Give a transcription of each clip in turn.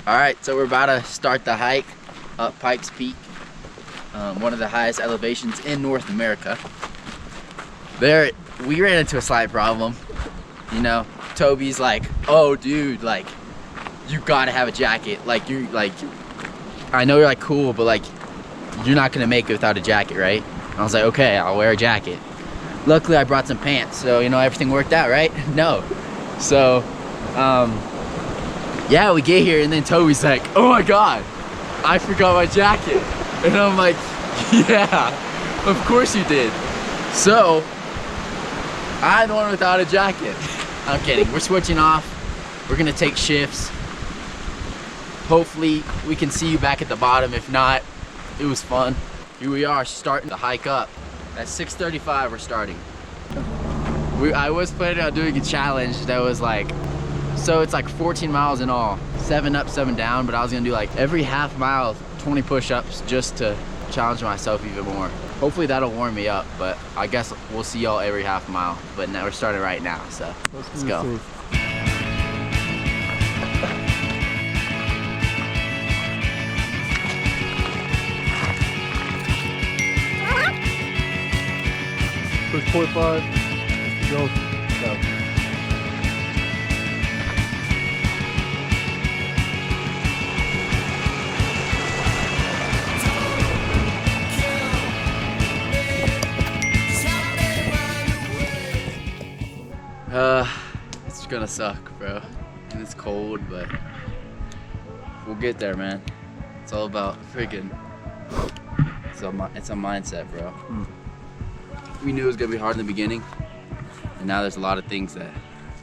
Alright, so we're about to start the hike up Pikes Peak, one of the highest elevations in North America. There, we ran into a slight problem. You know, Toby's like, oh dude, like, you gotta have a jacket. Like, I know you're like cool, but like, you're not gonna make it without a jacket, right? And I was like, okay, I'll wear a jacket. Luckily, I brought some pants, so you know, everything worked out, right? No. So, yeah, we get here and then Toby's like, oh my God, I forgot my jacket. And I'm like, yeah, of course you did. So, I'm the one without a jacket. I'm kidding, we're switching off. We're gonna take shifts. Hopefully we can see you back at the bottom. If not, it was fun. Here we are starting to hike up. At 6:35 we're starting. I was planning on doing a challenge that was like, so it's like 14 miles in all, 7 up, 7 down, but I was gonna do like every half mile, 20 push-ups just to challenge myself even more. Hopefully that'll warm me up, but I guess we'll see y'all every half mile. But now we're starting right now, so let's go. Push 0.5, go. It's gonna suck, bro. And it's cold, but we'll get there, man. It's all about freaking, it's a mindset, bro. We knew it was gonna be hard in the beginning, and now there's a lot of things that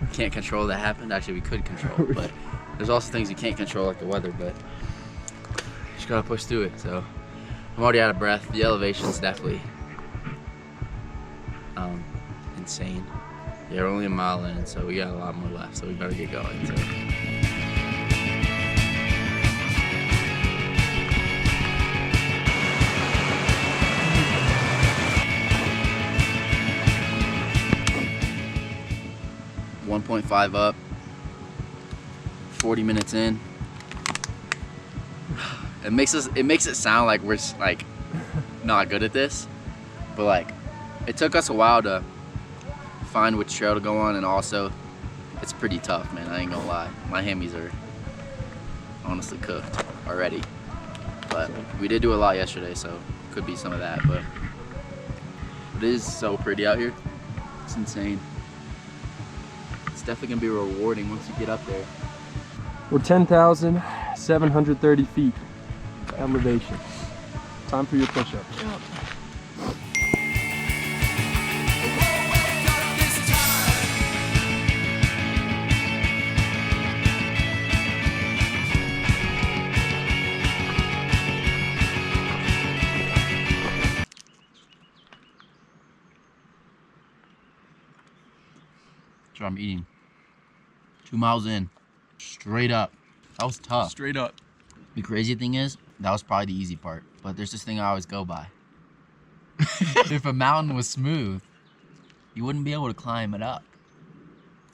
we can't control that happened. Actually, we could control, but there's also things you can't control, like the weather, but you just gotta push through it. So I'm already out of breath. The elevation's definitely insane. Yeah, we're only a mile in, so we got a lot more left, so we better get going. So. 1.5 up, 40 minutes in. It makes it sound like we're like not good at this, but like it took us a while to find which trail to go on, and also it's pretty tough, man. I ain't gonna lie, my hammies are honestly cooked already. But we did do a lot yesterday, so could be some of that. But it is so pretty out here. It's insane. It's definitely gonna be rewarding once you get up there. We're 10,730 feet elevation. Time for your push-up. Yep. That's what I'm eating. 2 miles in, straight up. That was tough. Straight up. The crazy thing is, that was probably the easy part, but there's this thing I always go by. If a mountain was smooth, you wouldn't be able to climb it up.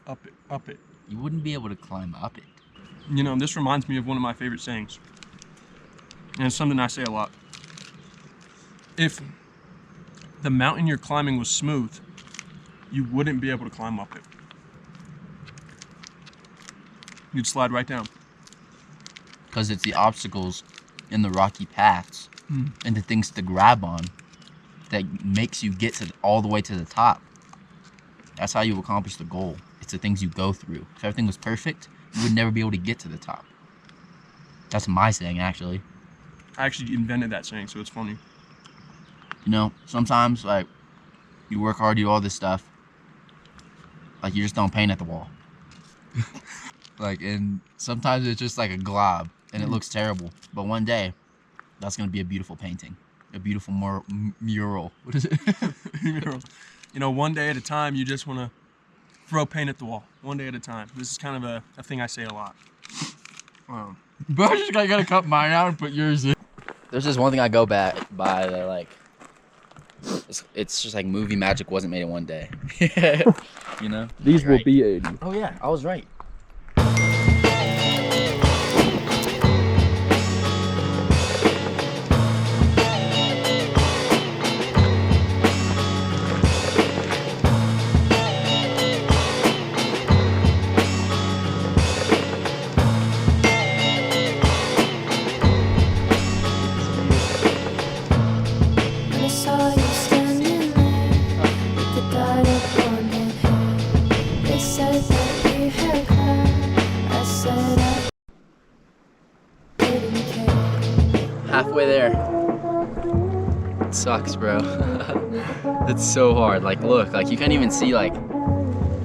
Up it, up it. You wouldn't be able to climb up it. You know, this reminds me of one of my favorite sayings. And it's something I say a lot. If the mountain you're climbing was smooth, you wouldn't be able to climb up it. You'd slide right down. Because it's the obstacles in the rocky paths and the things to grab on that makes you get to all the way to the top. That's how you accomplish the goal. It's the things you go through. If everything was perfect, you would never be able to get to the top. That's my saying, actually. I actually invented that saying, so it's funny. You know, sometimes, like, you work hard, you do all this stuff, like, you just don't paint at the wall. Like, and sometimes it's just like a glob, and it looks terrible. But one day, that's gonna be a beautiful painting, a beautiful mural. What is it? Mural. You know, one day at a time, you just want to throw paint at the wall. One day at a time. This is kind of a thing I say a lot. Bro, you just gotta cut mine out and put yours in. There's this one thing I go by that, like, it's just like movie magic wasn't made in one day. You know? These will be 80. Oh yeah, I was right. said that we had come. I said I didn't care. Halfway there. It sucks, bro. It's so hard. Like, look, like you can't even see, like,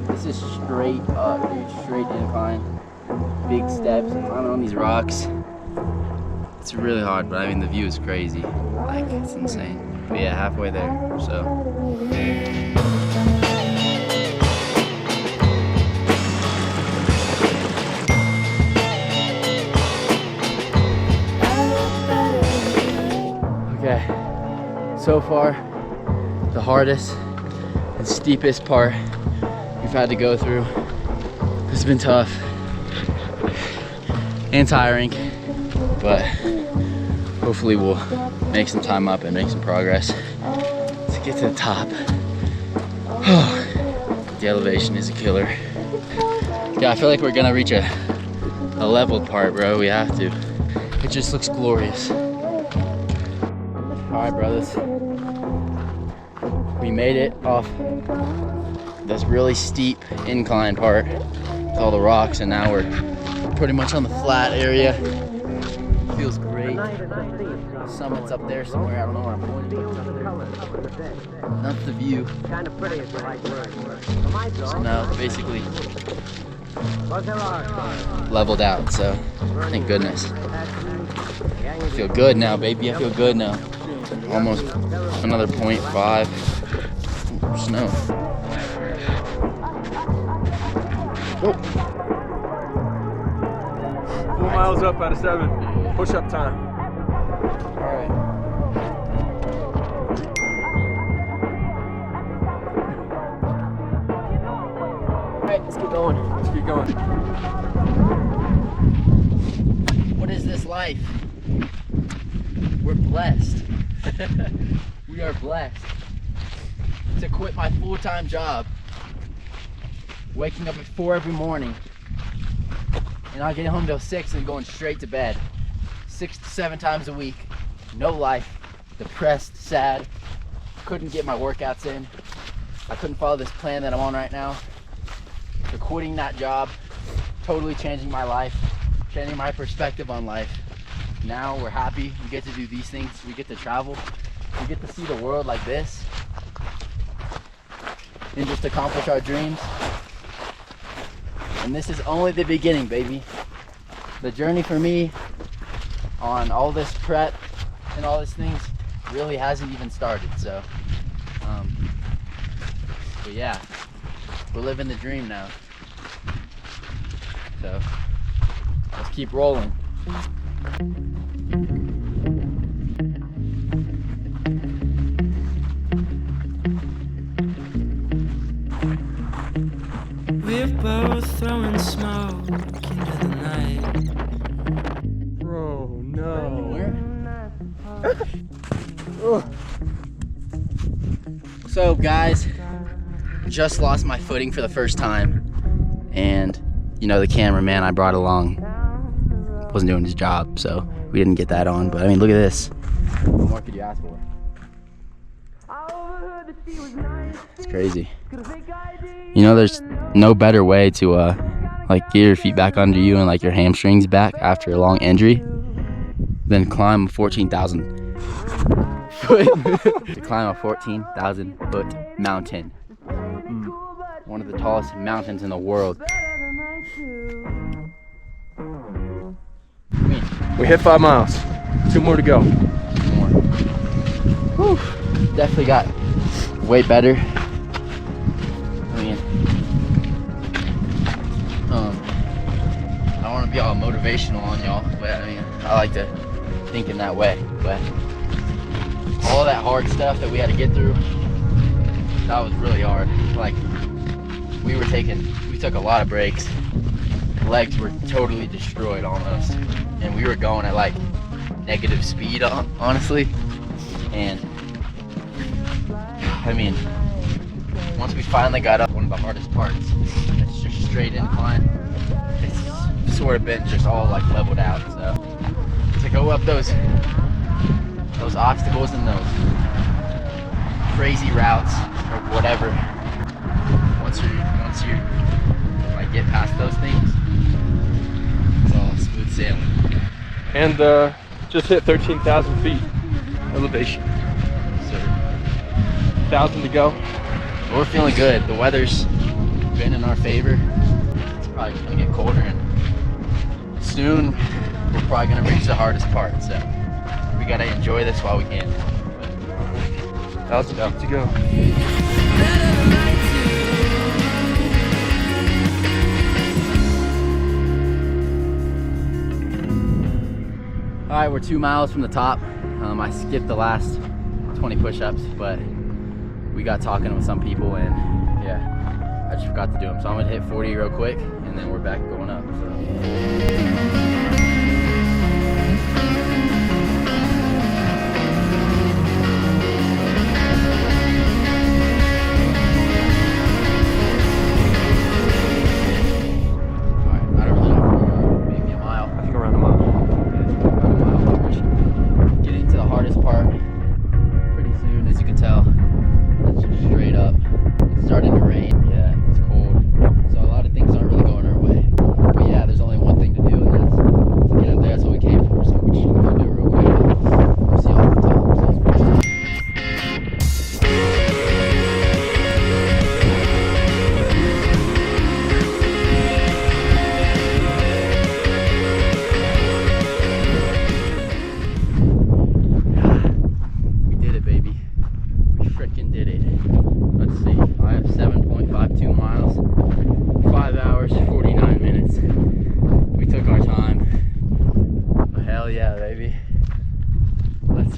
this is straight up, dude, straight incline. Big steps, climbing on these rocks. It's really hard, but I mean, the view is crazy. Like, it's insane. But yeah, halfway there, so. Okay, so far, the hardest and steepest part we've had to go through. This has been tough and tiring, but hopefully we'll make some time up and make some progress to get to the top. The elevation is a killer. Yeah, I feel like we're gonna reach a leveled part, bro. We have to. It just looks glorious. All right, brothers. We made it off this really steep incline part with all the rocks, and now we're pretty much on the flat area. Feels great. Summit's up there somewhere. I don't know where I'm pointing. That's the view. So now basically leveled out, so thank goodness. I feel good now, baby. I feel good now. Almost another 0.5 snow. Oh. 4 miles up out of 7. Push-up time. All right. All right, let's keep going. Let's keep going. What is this life? We're blessed. We are blessed to quit my full-time job, waking up at 4 every morning, and not getting home till 6 and going straight to bed 6 to 7 times a week. No life, depressed, sad, couldn't get my workouts in. I couldn't follow this plan that I'm on right now. So quitting that job, totally changing my life, changing my perspective on life. Now we're happy, we get to do these things, we get to travel, we get to see the world like this, and just accomplish our dreams. And this is only the beginning, baby. The journey for me on all this prep and all these things really hasn't even started, so. But yeah, we're living the dream now. So, let's keep rolling. We're both throwing smoke into the night. Bro, no. So guys, just lost my footing for the first time, and you know, the cameraman I brought along wasn't doing his job, so we didn't get that on. But I mean, look at this. What more could you ask for? It's crazy. You know, there's no better way to like get your feet back under you and like your hamstrings back after a long injury than climb a 14,000 foot to climb a 14,000 foot mountain. One of the tallest mountains in the world. We hit 5 miles. 2 more to go. 2 more. Whew. Definitely got way better. I mean, I don't want to be all motivational on y'all, but I mean, I like to think in that way. But all that hard stuff that we had to get through, that was really hard. Like, we took a lot of breaks. Legs were totally destroyed almost, and we were going at like negative speed, honestly. And I mean, once we finally got up one of the hardest parts, it's just straight incline. It's sort of been just all like leveled out. So to go up those obstacles and those crazy routes or whatever, once you're past those things, it's all smooth sailing. And just hit 13,000 feet elevation. So 1,000 to go. we're feeling good. The weather's been in our favor. It's probably gonna get colder, and soon we're probably gonna reach the hardest part. So we gotta enjoy this while we can. 1,000 feet to go. All right, we're 2 miles from the top. I skipped the last 20 push-ups, but we got talking with some people, and yeah, I just forgot to do them. So I'm gonna hit 40 real quick, and then we're back going up.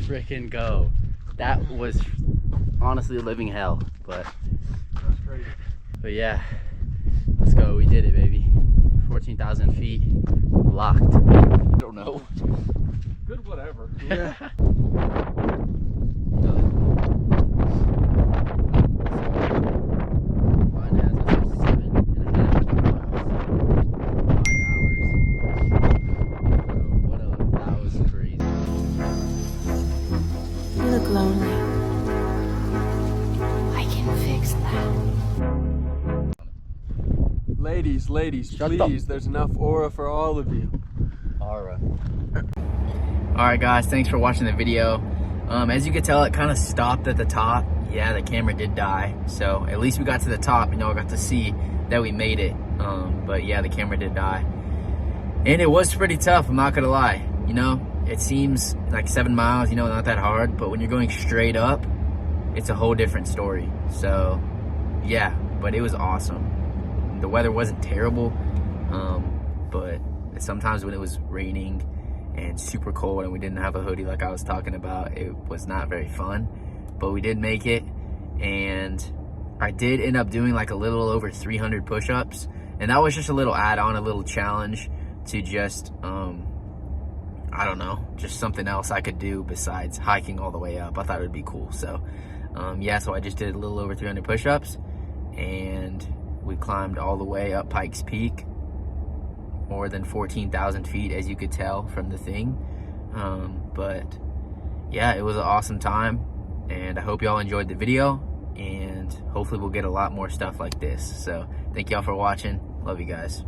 Freaking go. That was honestly a living hell, but That's crazy. But yeah, let's go. We did it, baby. 14,000 feet locked. I don't know. Good whatever. Yeah. Mine has us 7.5 miles. 5 hours. That was crazy. You look lonely. I can fix that. Ladies, Shut please, there's enough aura for all of you. Alright. Alright guys, thanks for watching the video. As you can tell, it kind of stopped at the top. Yeah, the camera did die. So at least we got to the top, I got to see that we made it. But yeah, the camera did die. And it was pretty tough, I'm not gonna lie. It seems like 7 miles, not that hard, but when you're going straight up, it's a whole different story. So yeah, but it was awesome. The weather wasn't terrible, but sometimes when it was raining and super cold and we didn't have a hoodie like I was talking about, it was not very fun. But we did make it, and I did end up doing like a little over 300 push-ups, and that was just a little add-on, a little challenge to just I don't know, just something else I could do besides hiking all the way up. I thought it would be cool. So yeah, so I just did a little over 300 push-ups, and we climbed all the way up Pikes Peak, more than 14,000 feet, as you could tell from the thing. But yeah, it was an awesome time, and I hope y'all enjoyed the video, and hopefully we'll get a lot more stuff like this. So thank y'all for watching. Love you guys.